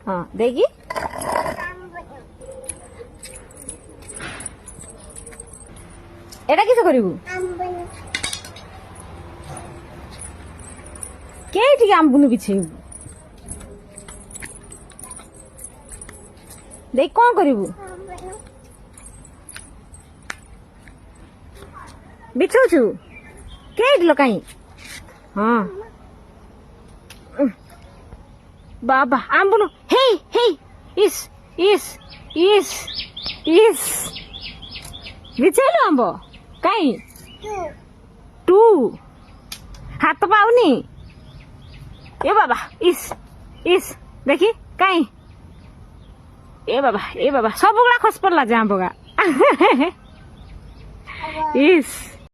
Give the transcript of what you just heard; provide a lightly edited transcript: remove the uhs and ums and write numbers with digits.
ହଁ ଦେଇକି ଏଟା କିସ କରିବୁ କେଇଠିକି ଆମ୍ବୁନୁ ବିଛେଇବୁ ଦେଇ କଣ କରିବୁ ବିଛଉଛୁ କେଇଠି ଲୋ କାହିଁ ହଁ ବାବା ଆମ୍ବୁନୁ ହେଇ ହେଇ ଇସ୍ ଇସ୍ ଇସ୍ ଇସ୍ ବିଛେଇଲୁ ଆମ୍ବ କାହିଁ ଟୁ ହାତ ପାଉନି ଏ ବାବା ଇସ୍ ଇସ୍ ଦେଖି କାହିଁ ए बाबा सबुगुड़ा खस पड़ला जे आंबगा इस